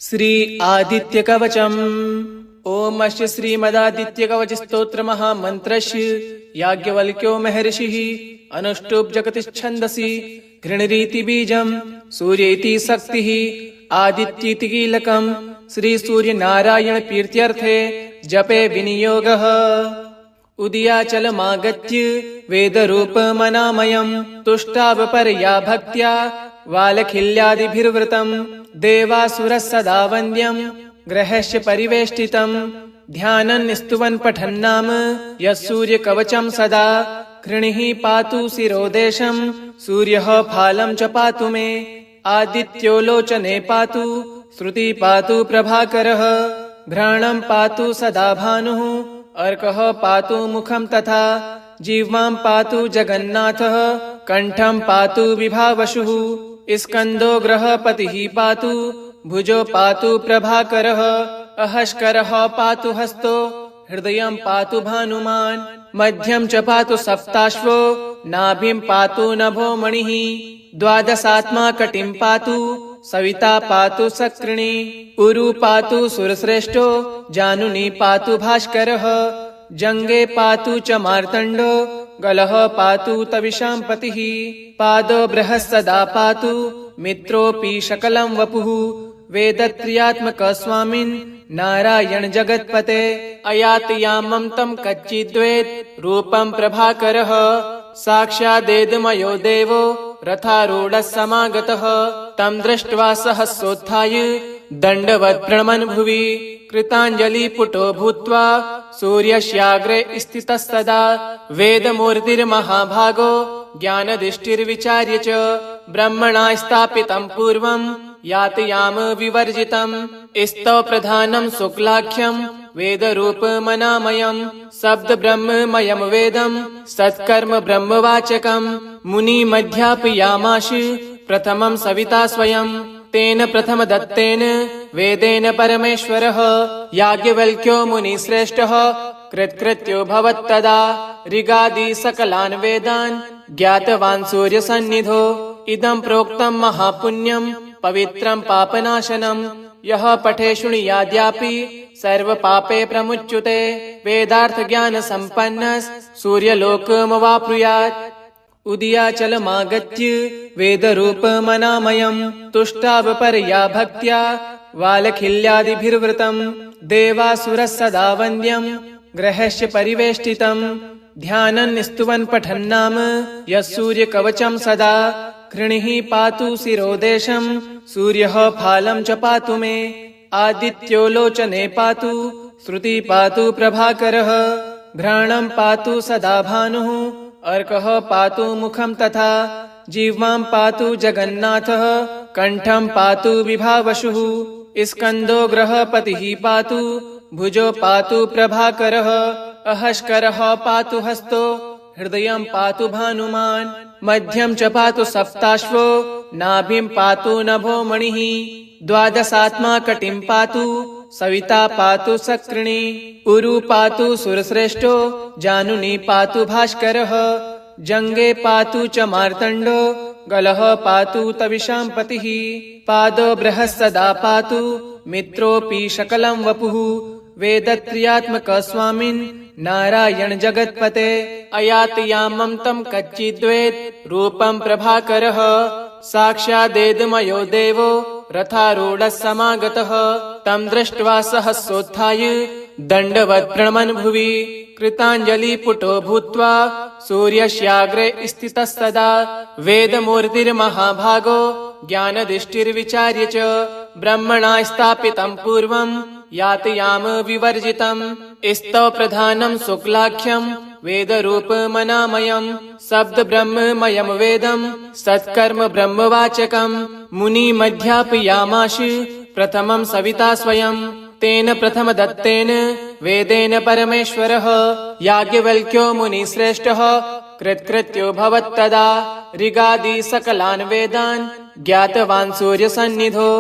श्री आदित्य कवचम्। ओम अस्य श्रीमदादित्य कवच स्तोत्र महामन्त्रस्य याज्ञवल्क्यो महर्षिः अनुष्टुप् जगतिच्छन्दसि घृणरीति बीजम् सूर्येति शक्तिः आदित्येति कीलकम् श्री सूर्य नारायण प्रीत्यर्थे जपे विनियोगः। उदयाचलमागत्य वेदरूपमनामयम् तुष्टावपरया भक्त्या वालखिल्यादिभिर्वृतम् देवासुरः सदा वन्द्यम् ग्रहस्य परिवेष्टितम् ध्यानन् स्तुवन् पठन्नाम यः सूर्यकवचम् सदा कृणिः पातु शिरोदेशम् सूर्यः फालम् च पातु मे आदित्यो लोचने पातु श्रुति पातु प्रभाकरः घ्राणम् पातु सदा भानुः अर्कः पातु मुखम् तथा जिह्वाम् पातु जगन्नाथः कण्ठम् पातु विभावशुः स्कन्दो ग्रहपतिः पातु भुजो पातु प्रभाकरः अहस्करः पातु हस्तो हृदयम् पातु भानुमान् मध्यम् च पातु सप्ताश्वो नाभिम् पातु नभो मणिः द्वादशात्मा कटिम् पातु सविता पातु सक्रिणी उरु पातु सुरश्रेष्ठो जानुनी पातु भास्करः जङ्गे पातु च मार्तण्डो गलः पातु तविषाम् पतिः पादो बृहस्सदा पातु मित्रोऽपि सकलम् वपुः वेदत्रयात्मक स्वामिन् नारायण जगत्पते अयातयामम् तम् कच्चिद्वेत् रूपम् प्रभाकरः साक्षादेदमयो देवो रथारूढः समागतः तम् दृष्ट्वा सहसोत्थाय दण्डवत् प्रणमन् भुवि कृताञ्जलिपुटो भूत्वा सूर्यस्याग्रे स्थितः सदा वेदमूर्तिर्महाभागो ज्ञानदृष्टिर्विचार्य च ब्रह्मणा स्थापितम् पूर्वम् यातयाम विवर्जितम् स्तव प्रधानम् शुक्लाख्यम् वेदरूपमनामयम् शब्द ब्रह्ममयम् वेदम् सत्कर्म ब्रह्मवाचकम् मुनिमध्यापयामाश प्रथमम् सविता स्वयम् तेन प्रथम दत्तेन वेदेन परमेश्वरः याज्ञवल्क्यो मुनिश्रेष्ठः कृत्कृत्यो भवत्तदा ऋगादि सकलान् वेदान् ज्ञातवान् सूर्यसन्निधो इदम् प्रोक्तम् महापुण्यम् पवित्रम् पापनाशनम् यः पठे शृणुयाद्यापि सर्वपापे प्रमुच्यते वेदार्थ ज्ञान सम्पन्नः सूर्यलोकमवाप्नुयात्। उदयाचलमागत्य वेदरूपमनामयम् तुष्टावपरया भक्त्या वालखिल्यादिभिर्वृतम् देवासुरः सदा वन्द्यम् ग्रहस्य परिवेष्टितम् ध्यानन् स्तुवन् पठन्नाम यः सूर्यकवचम् सदा कृणिः पातु शिरोदेशम् सूर्यः फालम् च पातु मे आदित्यो लोचने पातु श्रुति पातु प्रभाकरः घ्राणम् पातु सदा भानुः अर्कः पातु मुखम् तथा जिह्वाम् पातु जगन्नाथः कण्ठम् पातु विभावशुः स्कन्दो ग्रहपतिः पातु भुजो पातु प्रभाकरः अहस्करः पातु हस्तो हृदयम् पातु भानुमान् मध्यम् च पातु सप्ताश्वो नाभिम् पातु नभो मणिः द्वादशात्मा कटिम् पातु सविता पातु सक्रिणी उरु पातु सुरश्रेष्ठो जानुनी पातु भास्करः जङ्गे पातु च मार्तण्डो गलः पातु तविषाम् पतिः पादो बृहस्सदा पातु मित्रोऽपि सकलम् वपुः वेदत्रयात्मक स्वामिन् नारायण जगत्पते अयातयामम् तम् कच्चिद्वेत् रूपम् प्रभाकरः साक्षादेदमयो देवो रथारूढः समागतः तम् दृष्ट्वा सहसोत्थाय दण्डवत् प्रणमन् भुवि कृताञ्जलिपुटो भूत्वा सूर्यस्याग्रे स्थितः सदा वेदमूर्तिर्महाभागो ज्ञानदृष्टिर्विचार्य च ब्रह्मणा स्थापितम् पूर्वम् यातयाम विवर्जितम् स्तव प्रधानम् शुक्लाख्यम् वेदरूपमनामयम् शब्द ब्रह्ममयम् वेदम् सत्कर्म ब्रह्मवाचकम् मुनिमध्यापयामाश प्रथमम् सविता स्वयम् तेन प्रथम दत्तेन वेदेन परमेश्वरः याज्ञवल्क्यो मुनिश्रेष्ठः कृत्कृत्यो भवत्तदा ऋगादि सकलान् वेदान् ज्ञातवान् सूर्यसन्निधो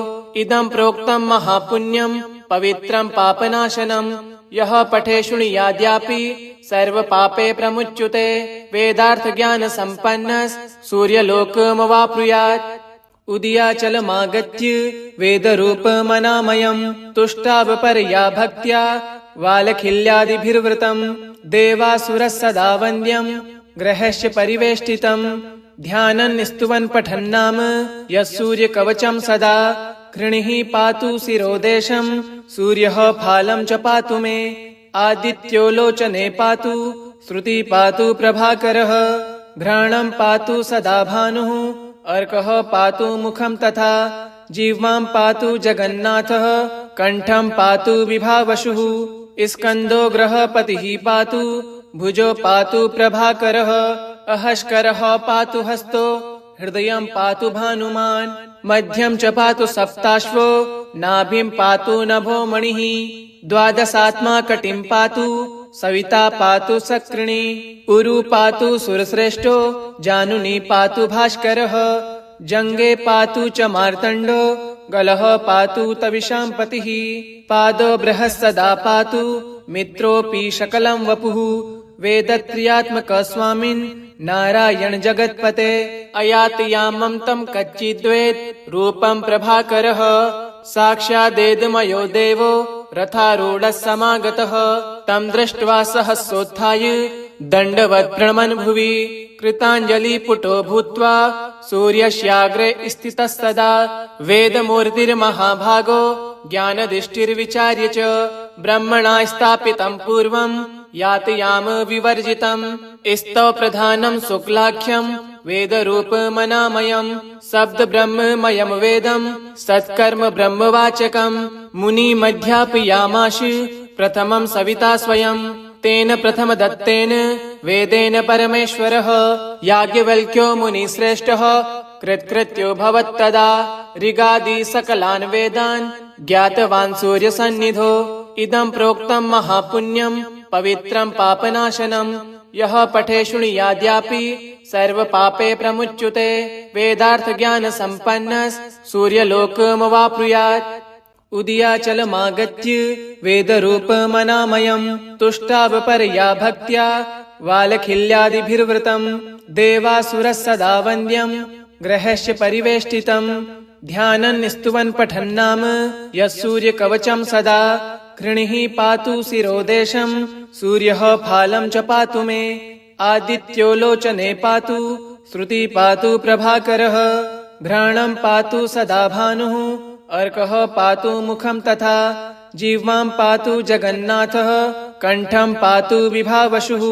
इदम् प्रोक्तम् महापुण्यम् पवित्रम् पापनाशनम् यः पठे शृणुयाद्यापि सर्वपापे प्रमुच्यते वेदार्थ ज्ञान सम्पन्नः सूर्यलोकमवाप्नुयात्। उदयाचलमागत्य वेदरूपमनामयम् तुष्टावपर्या भक्त्या वालखिल्यादिभिर्वृतम् देवासुरः सदा वन्द्यम् ग्रहस्य परिवेष्टितम् ध्यानन् स्तुवन् पठन्नाम यः सूर्यकवचम् सदा कृणिः पातु शिरोदेशम् सूर्यः फालम् च पातु मे आदित्यो लोचने पातु श्रुति पातु प्रभाकरः घ्राणम् पातु सदा भानुः अर्कः पातु मुखम् तथा जिह्वाम् पातु जगन्नाथः कण्ठम् पातु विभावशुः स्कन्दो ग्रहपतिः पातु भुजो पातु प्रभाकरः अहस्करः पातु हस्तो हृदयम् पातु भानुमान् मध्यम् च पातु सप्ताश्वो नाभिम् पातु नभो मणिः द्वादशात्मा कटिम् पातु सविता पातु सक्रिणी उरु पातु सुरश्रेष्ठो जानुनी पातु भास्करः जङ्गे पातु च मार्तण्डो गलः पातु तविषाम् पतिः पादो बृहस्सदा पातु मित्रोऽपि सकलम् वपुः वेदत्रयात्मक स्वामिन् नारायण जगत्पते अयाति यामं तम् कच्चिद्वेत् रूपम् प्रभाकरः साक्षादेदमयो देवो रथारूढः समागतः तम् दृष्ट्वा सहसोत्थाय दण्डवत् प्रणमन् भुवि कृताञ्जलिपुटो भूत्वा सूर्यस्याग्रे स्थितः सदा वेदमूर्तिर्महाभागो ज्ञानदृष्टिर्विचार्य च ब्रह्मणा स्थापितम् पूर्वम् यातयाम विवर्जितम् स्तव प्रधानम् शुक्लाख्यम् वेदरूपमनामयम् शब्द ब्रह्ममयम् वेदम् सत्कर्म ब्रह्मवाचकम् मुनिमध्यापयामाश प्रथमम् सविता स्वयम् तेन प्रथम दत्तेन वेदेन परमेश्वरः याज्ञवल्क्यो मुनिश्रेष्ठः कृत्कृत्यो भवत्तदा ऋगादि सकलान् वेदान् ज्ञातवान् सूर्यसन्निधो इदम् प्रोक्तम् महापुण्यम् पवित्रम् पापनाशनम् यः पठे शृणुयाद्यापि सर्वपापे प्रमुच्यते वेदार्थ ज्ञान सम्पन्नः सूर्यलोकमवाप्नुयात् उदयाचलमागत्य वेदरूपमनामयम् तुष्टावपर्या भक्त्या वालखिल्यादिभिर्वृतम् देवासुरः सदा वन्द्यम् ग्रहस्य परिवेष्टितम् ध्यानन् स्तुवन् पठन्नाम यः सूर्यकवचम् सदा कृणिः पातु शिरोदेशम् सूर्यः फालम् च पातु मे आदित्यो लोचने पातु श्रुति पातु प्रभाकरः घ्राणम् पातु सदा भानुः अर्कः पातु मुखम् तथा जिह्वाम् पातु जगन्नाथः कण्ठम् पातु विभावशुः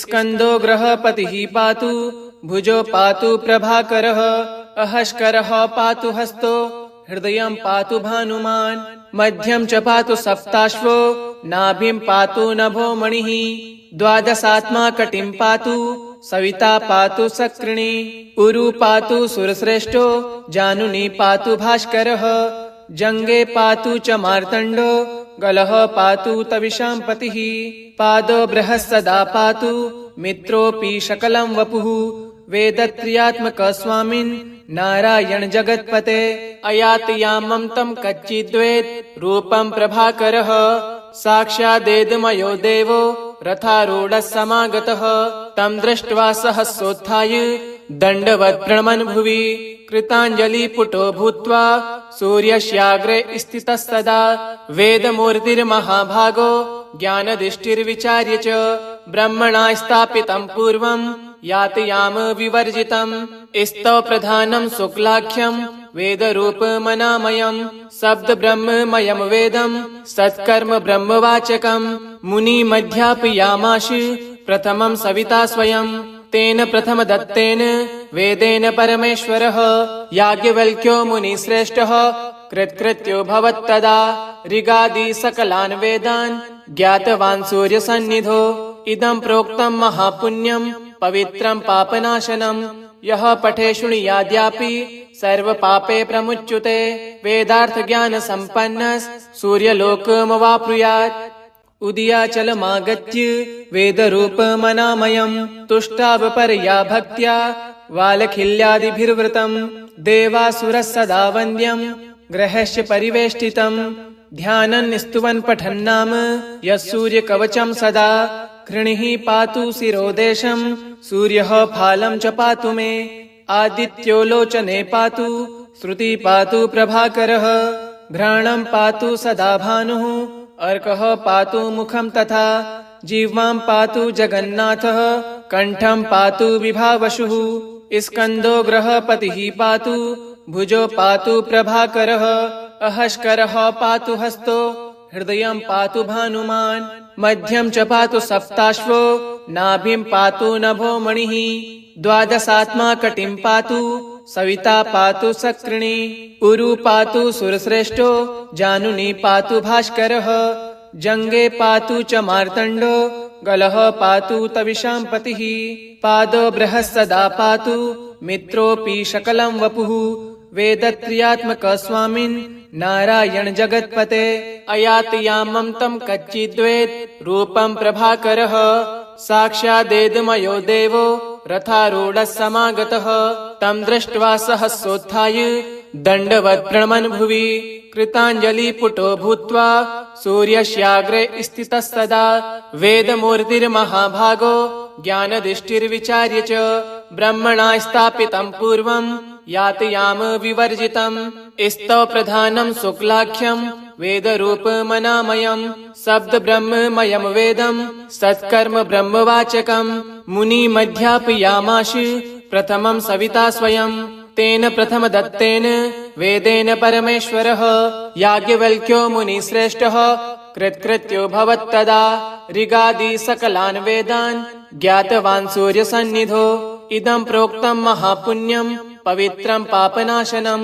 स्कन्दो ग्रहपतिः पातु भुजो पातु प्रभाकरः अहस्करः पातु हस्तो हृदयम् पातु भानुमान् मध्यम् च पातु सप्ताश्वो नाभिम् पातु नभो मणिः द्वादशात्मा कटिम् पातु सविता पातु सक्रिणी उरु पातु सुरश्रेष्ठो जानुनी पातु भास्करः जङ्गे पातु च मार्तण्डो गलः पातु तविषाम् पतिः पादो बृहस्सदा पातु मित्रोऽपि सकलम् वपुः वेदत्रयात्मक स्वामिन् नारायण जगत्पते अयाति यामं तम् कच्चिद्वेत् रूपम् प्रभाकरः साक्षादेदमयो देवो रथारूढः समागतः तम् दृष्ट्वा सहसोत्थाय दण्डवत् प्रणमन् भुवि कृताञ्जलिपुटो भूत्वा सूर्यस्याग्रे स्थितः सदा वेदमूर्तिर्महाभागो ज्ञानदृष्टिर्विचार्य च ब्रह्मणा स्थापितम् पूर्वम् यातयाम विवर्जितम् स्तव प्रधानम् शुक्लाख्यम् वेदरूपमनामयम् शब्द ब्रह्ममयम् वेदम् सत्कर्म ब्रह्मवाचकम् मुनिमध्यापयामाश प्रथमम् सविता स्वयम् तेन प्रथम दत्तेन वेदेन परमेश्वरः याज्ञवल्क्यो मुनिश्रेष्ठः कृत्कृत्यो भवत्तदा ऋगादि सकलान् वेदान् ज्ञातवान् सूर्यसन्निधो इदम् प्रोक्तम् महापुण्यम् पवित्रम् पापनाशनम् यः पठे शृणुयाद्यापि सर्वपापे प्रमुच्यते वेदार्थ ज्ञान सम्पन्नः सूर्यलोकमवाप्नुयात् उदयाचलमागत्य वेदरूपमनामयम् तुष्टावपर्या भक्त्या वालखिल्यादिभिर्वृतम् देवासुरः सदा वन्द्यम् ग्रहस्य परिवेष्टितम् ध्यानन् स्तुवन् पठन्नाम यः सूर्यकवचम् सदा कृणिः पातु शिरोदेशम् सूर्यः फालम् च पातु मे आदित्यो लोचने पातु श्रुति पातु प्रभाकरः घ्राणं पातु सदा भानुः अर्कः पातु मुखं तथा जिह्वां पातु जगन्नाथः कण्ठं पातु विभावशुः स्कन्दो गृहपतिः पातु भुजो पातु प्रभाकरः अहस्करः पातु हस्तो हृदयं पातु भानुमान् मध्यं च पातु सप्ताश्वो नाभिं पातु नभो मणिः द्वादशात्मा कटिं पातु सविता पातु सक्रिणी उरु पातु सुरश्रेष्ठो जानुनी पातु भास्करः जङ्गे पातु च मार्तण्डो गलः पातु तविषां पतिः पादो बृहस्सदा पातु मित्रोऽपि सकलं वपुः वेदत्रयात्मक स्वामिन् नारायण जगत्पते अयाति यामं तं कच्चिद्वेत् रूपं प्रभाकरः साक्षादेदमयो देवो रथारूढः समागतः तं दृष्ट्वा सहसोत्थाय दण्डवत् प्रणमन् भुवि कृताञ्जलिपुटो भूत्वा सूर्यस्याग्रे स्थितः सदा वेदमूर्तिर्महाभागो ज्ञानदृष्टिर्विचार्य च ब्रह्मणा स्थापितं पूर्वं यातयाम विवर्जितं स्तव प्रधानं शुक्लाख्यं वेदरूपमनामयं शब्दब्रह्ममयं वेदं सत्कर्म ब्रह्मवाचकं मुनिमध्यापयामाश प्रथमं सविता स्वयं तेन प्रथमदत्तेन वेदेन परमेश्वरः याज्ञवल्क्यो मुनिश्रेष्ठः कृत्कृत्यो भवत्तदा ऋगादि सकलान् वेदान् ज्ञातवान् सूर्यसन्निधो इदं प्रोक्तं महापुण्यं पवित्रं पापनाशनं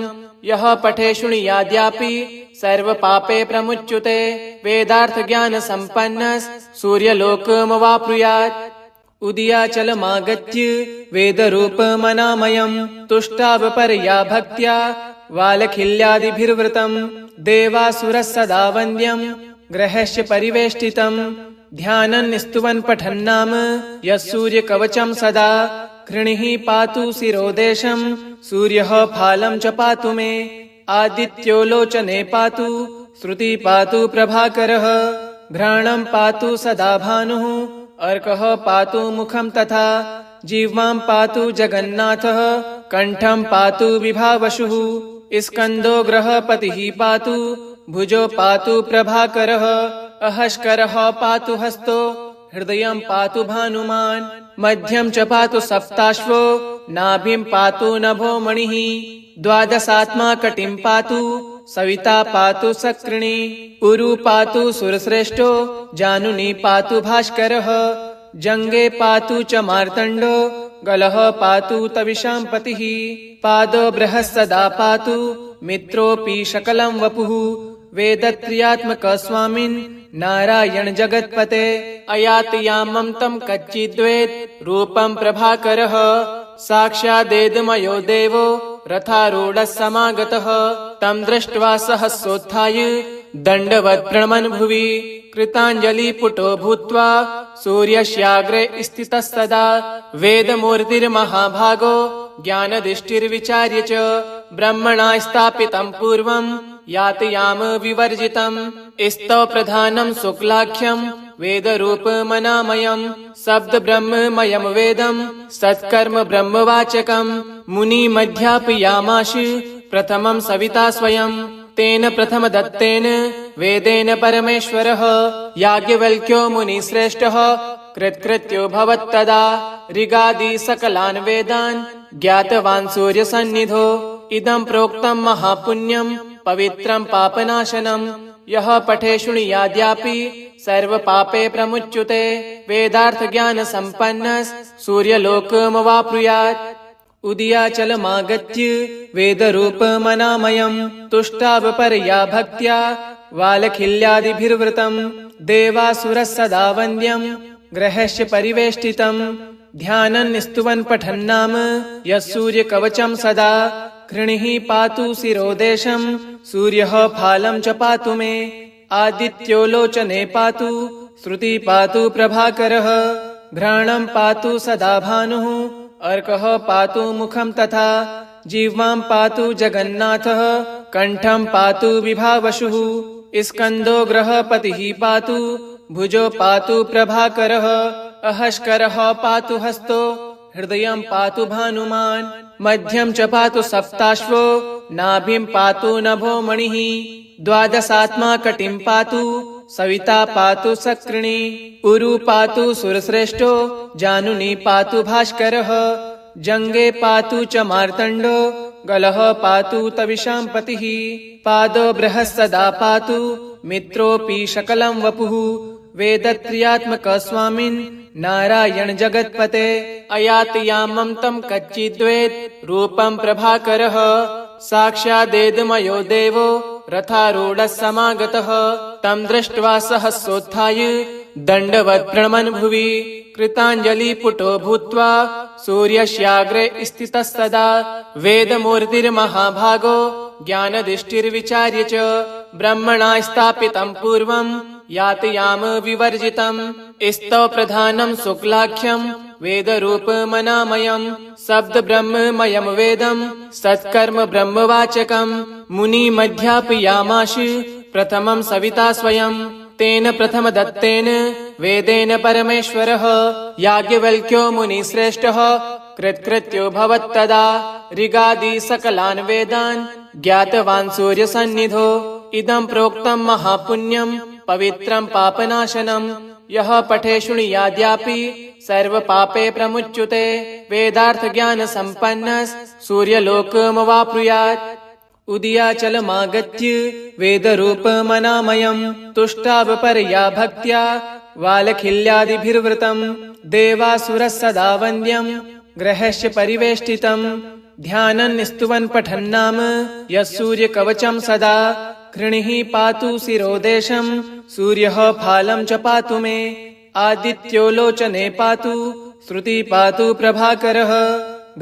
यः पठे शृणुयाद्यापि सर्वपापे प्रमुच्यते वेदार्थज्ञानसम्पन्नः सूर्यलोकमवाप्नुयात् उदयाचलमागत्य वेदरूपमनामयं तुष्टावपरया भक्त्या वालखिल्यादिभिर्वृतं देवासुरः सदा वन्द्यं ग्रहस्य परिवेष्टितं ध्यानं स्तुवन् पठन्नाम यः सूर्यकवचं सदा कृणिः पातु शिरोदेशं सूर्यः फालं च पातु मे आदित्यो लोचने पातु श्रुति पातु प्रभाकरः घ्राणं पातु सदा भानुः अर्कः पातु मुखं तथा जिह्वां पातु जगन्नाथः कण्ठं पातु विभावशुः स्कन्दो गृहपतिः पातु भुजो पातु प्रभाकरः अहस्करः पातु हस्तो हृदयं पातु भानुमान् मध्यं च पातु सप्ताश्वो नाभिं पातु नभो मणिः द्वादशात्मा कटिं पातु सविता पातु सक्रिणी उरु पातु सुरश्रेष्ठो जानुनी पातु भास्करः जङ्गे पातु च मार्तण्डो गलः पातु तविषां पतिः पादो बृहस्सदा पातु मित्रोऽपि सकलं वपुः वेदत्रयात्मक स्वामिन् नारायण जगत्पते अयाति यामं तं कच्चिद्वेत् रूपं प्रभाकरः साक्षादेदमयो देवो रथारूढः समागतः तं दृष्ट्वा सहसोत्थाय दण्डवत् प्रणमन् भुवि कृताञ्जलिपुटो भूत्वा सूर्यस्याग्रे स्थितः सदा वेदमूर्तिर्महाभागो ज्ञानदृष्टिर्विचार्य च ब्रह्मणा स्थापितं पूर्वं यातयाम विवर्जितं स्तव प्रधानं शुक्लाख्यं वेदरूपमनामयं शब्दब्रह्ममयं वेदं सत्कर्म ब्रह्मवाचकं मुनिमध्यापयामाश प्रथमं सविता स्वयं तेन प्रथमदत्तेन वेदेन परमेश्वरः याज्ञवल्क्यो मुनिश्रेष्ठः कृत्कृत्यो भवत्तदा ऋगादि सकलान् वेदान् ज्ञातवान् सूर्यसन्निधो इदं प्रोक्तं महापुण्यं पवित्रं पापनाशनं यः पठे शृणुयाद्यापि सर्वपापे प्रमुच्यते वेदार्थज्ञानसम्पन्नः सूर्यलोकमवाप्नुयात् उदयाचलमागत्य वेदरूपमनामयं तुष्टावपरया भक्त्या वालखिल्यादिभिर्वृतं देवासुरः सदा वन्द्यं ग्रहस्य परिवेष्टितं ध्यानं स्तुवन् पठन्नाम यः सूर्यकवचं सदा कृणिः पातु शिरोदेशं सूर्यः फालं च पातु मे आदित्यो लोचने पातु श्रुति पातु प्रभाकरः घ्राणं पातु सदा भानुः अर्कः पातु मुखं तथा जिह्वां पातु जगन्नाथः कण्ठं पातु विभावशुः स्कन्दो गृहपतिः पातु भुजो पातु प्रभाकरः अहस्करः पातु हस्तो हृदयं पातु भानुमान् मध्यं च पातु सप्ताश्वो नाभिं पातु नभो मणिः द्वादशात्मा कटिं पातु सविता पातु सक्रिणी उरु पातु सुरश्रेष्ठो जानुनी पातु भास्करः जङ्गे पातु च मार्तण्डो गलः पातु तविषां पतिः पादो बृहस्सदा पातु मित्रोऽपि सकलं वपुः वेदत्रियात्मकः स्वामिन् नारायण जगत्पते अयाति यामं तं कच्चिद्वेद रूपं प्रभाकरः साक्षादेदमयो देवो रथारूढः समागतः तं दृष्ट्वा सहसोत्थाय दण्डवत् प्रणमन् भुवि कृताञ्जलिपुटो भूत्वा सूर्यस्याग्रे स्थितः सदा वेदमूर्तिर्महाभागो ज्ञानदृष्टिर्विचार्य च ब्रह्मणा स्थापितं पूर्वं यातयाम विवर्जितं स्तव प्रधानं शुक्लाख्यं वेदरूपमनामयं शब्द ब्रह्ममयं वेदं सत्कर्म ब्रह्मवाचकं मुनिमध्यापयामाश प्रथमं सविता स्वयं तेन प्रथम दत्तेन वेदेन परमेश्वरः याज्ञवल्क्यो मुनिश्रेष्ठः कृत्कृत्यो भवत्तदा ऋगादि सकलान् वेदान् ज्ञातवान् सूर्यसन्निधो इदं प्रोक्तं महापुण्यं पवित्रं पापनाशनं यः पठे शृणुयाद्यापि सर्वपापे प्रमुच्यते वेदार्थ ज्ञान सम्पन्नः सूर्यलोकमवाप्नुयात् उदयाचलमागत्य वेदरूपमनामयं तुष्टावपरया भक्त्या वालखिल्यादिभिर्वृतं देवासुरः सदा वन्द्यं ग्रहस्य परिवेष्टितं ध्यानं स्तुवन् पठन्नाम यः सूर्यकवचं सदा कृणिः पातु शिरोदेशं सूर्यः फालं च पातु मे आदित्यो लोचने पातु श्रुति पातु प्रभाकरः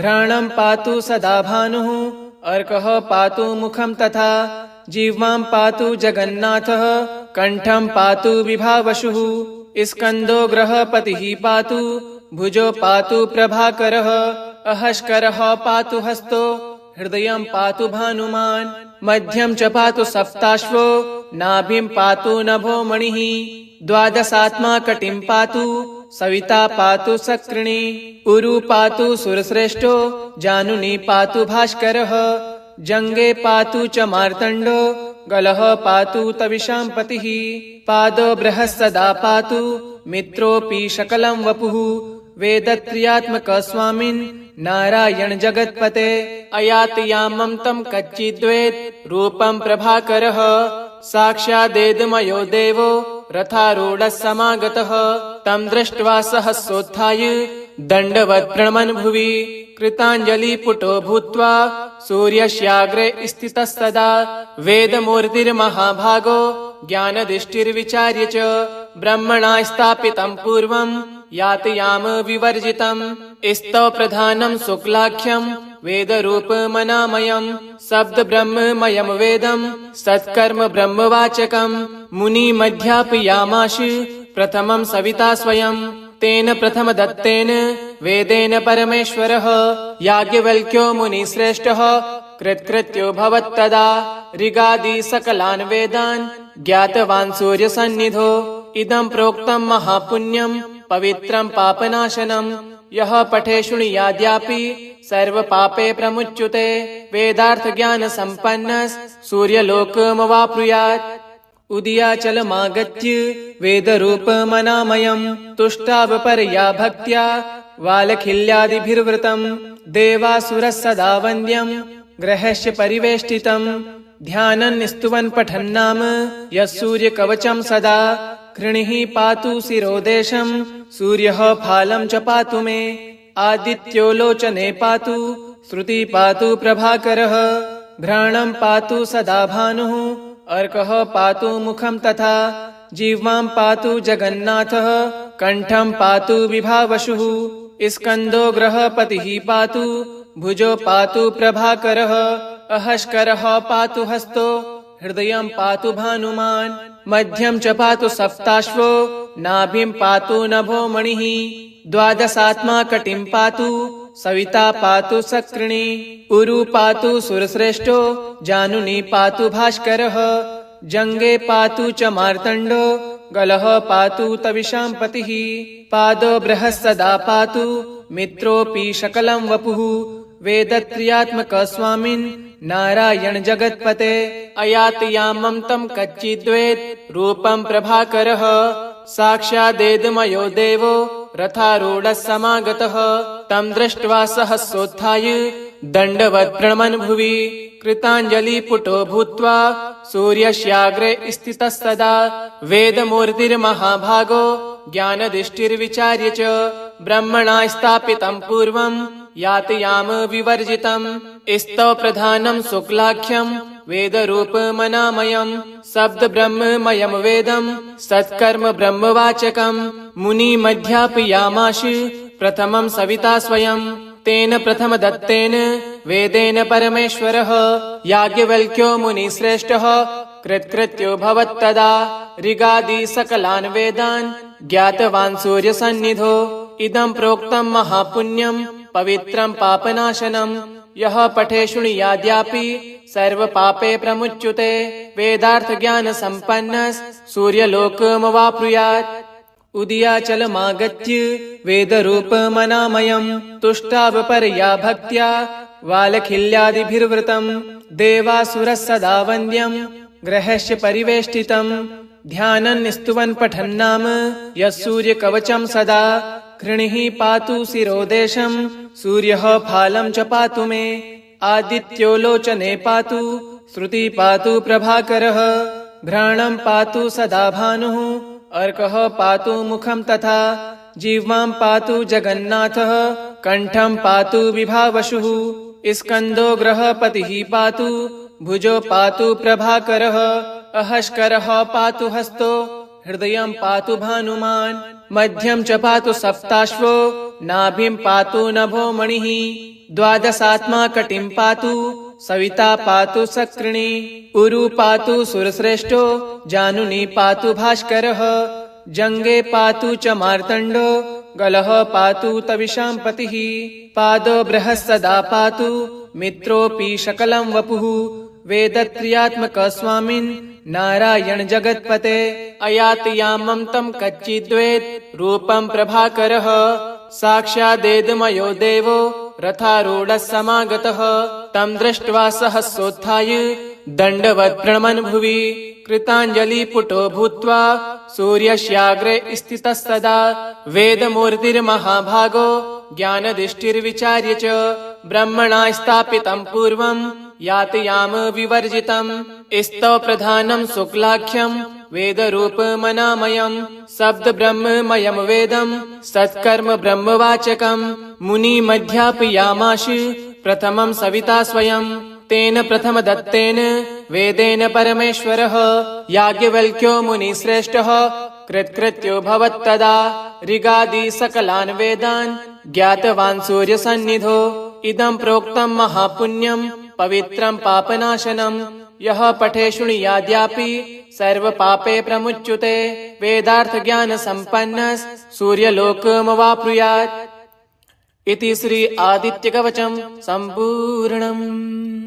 घ्राणं पातु सदा भानुः अर्कः पातु मुखं तथा जिह्वां पातु जगन्नाथः कण्ठं पातु विभावशुः स्कन्दो ग्रहपतिः पातु भुजो पातु प्रभाकरः अहस्करः पातु हस्तो हृदयं पातु भानुमान् मध्यं च पातु सप्ताश्वो नाभिं पातु नभो मणिः द्वादशात्मा कटिं पातु सविता पातु सक्रिणी उरु पातु सुरश्रेष्ठो जानुनी पातु भास्करः जङ्गे पातु च मार्तण्डो गलः पातु तविषां पतिः पादो बृहस्सदा पातु मित्रोऽपि सकलं वपुः वेदत्रियात्मकः स्वामिन् नारायण जगत्पते अयाति यामं तं कच्चिद्वेद रूपं प्रभाकरः साक्षादेदमयो देवो रथारूढः समागतः तं दृष्ट्वा सहसोत्थाय दण्डवत् प्रणमन् भुवि कृताञ्जलिपुटो भूत्वा सूर्यस्याग्रे स्थितः सदा वेदमूर्तिर्महाभागो ज्ञानदृष्टिर्विचार्य च ब्रह्मणा स्थापितं पूर्वं यातयाम विवर्जितं स्तव प्रधानं शुक्लाख्यं वेदरूपमनामयं शब्द ब्रह्ममयं वेदं सत्कर्म ब्रह्मवाचकं मुनिमध्यापयामाश प्रथमं सविता स्वयं तेन प्रथम दत्तेन वेदेन परमेश्वरः याज्ञवल्क्यो मुनिश्रेष्ठः कृत्कृत्यो भवत्तदा ऋगादि सकलान् वेदान् ज्ञातवान् सूर्यसन्निधो इदं प्रोक्तं महापुण्यं पवित्रं पापनाशनं यः पठे शृणुयाद्यापि सर्वपापे प्रमुच्यते वेदार्थ ज्ञान सम्पन्नः सूर्यलोकमवाप्नुयात् उदयाचलमागत्य वेदरूपमनामयं तुष्टावपरया भक्त्या वालखिल्यादिभिर्वृतं देवासुरः सदा वन्द्यं ग्रहस्य परिवेष्टितं ध्यानं स्तुवन् पठन्नाम यः सूर्यकवचं सदा कृणिः पातु शिरोदेशं सूर्यः फालं च पातु मे आदित्यो लोचने पातु श्रुति पातु प्रभाकरः घ्राणं पातु सदा भानुः अर्कः पातु मुखं तथा जिह्वां पातु जगन्नाथः कण्ठं पातु विभावशुः स्कन्दो ग्रहपतिः पातु भुजो पातु प्रभाकरः अहस्करः पातु हस्तो हृदयं पातु भानुमान् मध्यं च पातु सप्ताश्वो नाभिं पातु नभो मणिः द्वादशात्मा कटिं पातु सविता पातु सक्रिणी उरु पातु सुरश्रेष्ठो जानुनी पातु भास्करः जङ्गे पातु च मार्तण्डो गलः पातु तविषां पतिः पादो बृहस्सदा पातु मित्रोऽपि सकलं वपुः वेदत्रयात्मक स्वामिन् नारायण जगत्पते अयाति यामं तं कच्चिद्वेत् रूपं प्रभाकरः साक्षादेदमयो देवो रथारूढः समागतः तं दृष्ट्वा सहसोत्थाय दण्डवत् प्रणमन् भुवि कृताञ्जलिपुटो भूत्वा सूर्यस्याग्रे स्थितः सदा वेदमूर्तिर्महाभागो ज्ञानदृष्टिर्विचार्य च ब्रह्मणा स्थापितं पूर्वं यातयाम विवर्जितं स्तव प्रधानं शुक्लाख्यं वेदरूपमनामयं शब्द ब्रह्ममयं वेदं सत्कर्म ब्रह्मवाचकं मुनिमध्यापयामाश प्रथमं सविता स्वयं तेन प्रथम दत्तेन वेदेन परमेश्वरः याज्ञवल्क्यो मुनिश्रेष्ठः कृत्कृत्यो भवत्तदा ऋगादि सकलान् वेदान् ज्ञातवान् सूर्यसन्निधो इदं प्रोक्तं महापुण्यं पवित्रं पापनाशनं यः पठे शृणुयाद्यापि सर्वपापे प्रमुच्यते वेदार्थ ज्ञान सम्पन्नः सूर्यलोकमवाप्नुयात् उदयाचलमागत्य वेदरूपमनामयं तुष्टावपरया भक्त्या वालखिल्यादिभिर्वृतं देवासुरः सदा वन्द्यं ग्रहस्य परिवेष्टितं ध्यानं स्तुवन् पठन्नाम यः सूर्यकवचं सदा कृणिः पातु शिरोदेशं सूर्यः फालं च पातु मे आदित्यो लोचने पातु श्रुति पातु प्रभाकरः घ्राणं पातु सदा भानुः अर्कः पातु मुखं तथा जिह्वां पातु जगन्नाथः कण्ठं पातु विभावशुः स्कन्दो ग्रहपतिः पातु भुजो पातु प्रभाकरः अहस्करः पातु हस्तो हृदयं पातु भानुमान् मध्यं च पातु सप्ताश्वो नाभिं पातु नभो मणिः द्वादशात्मा कटिं पातु सविता पातु सक्रिणी उरु पातु सुरश्रेष्ठो जानुनी पातु भास्करः जङ्गे पातु च मार्तण्डो गलः पातु तविषां पतिः पादो बृहस्सदा पातु मित्रोऽपि शकलं वपुः वेदत्रयात्मक स्वामिन् नारायण जगत्पते अयाति यामं तं कच्चिद्वेत् रूपं प्रभाकरः साक्षादेदमयो देवो रथारूढः समागतः तं दृष्ट्वा सहसोत्थाय दण्डवत् प्रणमन् भुवि कृताञ्जलिपुटो भूत्वा सूर्यस्याग्रे स्थितः सदा वेदमूर्तिर्महाभागो ज्ञानदृष्टिर्विचार्य च ब्रह्मणा स्थापितं पूर्वं यातयाम विवर्जितं स्तव प्रधानं शुक्लाख्यं वेदरूपमनामयं शब्द ब्रह्ममयं वेदं सत्कर्म ब्रह्मवाचकं मुनिमध्यापयामाश प्रथमं सविता स्वयं तेन प्रथम दत्तेन वेदेन परमेश्वरः याज्ञवल्क्यो मुनिश्रेष्ठः कृत्कृत्यो भवत्तदा ऋगादि सकलान् वेदान् ज्ञातवान् सूर्यसन्निधो इदं प्रोक्तं महापुण्यं पवित्रं पापनाशनं यः पठे शृणुयाद्यापि सर्वपापे प्रमुच्यते वेदार्थ ज्ञान सम्पन्नः सूर्यलोकमवाप्नुयात् इति श्री आदित्यकवचं सम्पूर्णम्।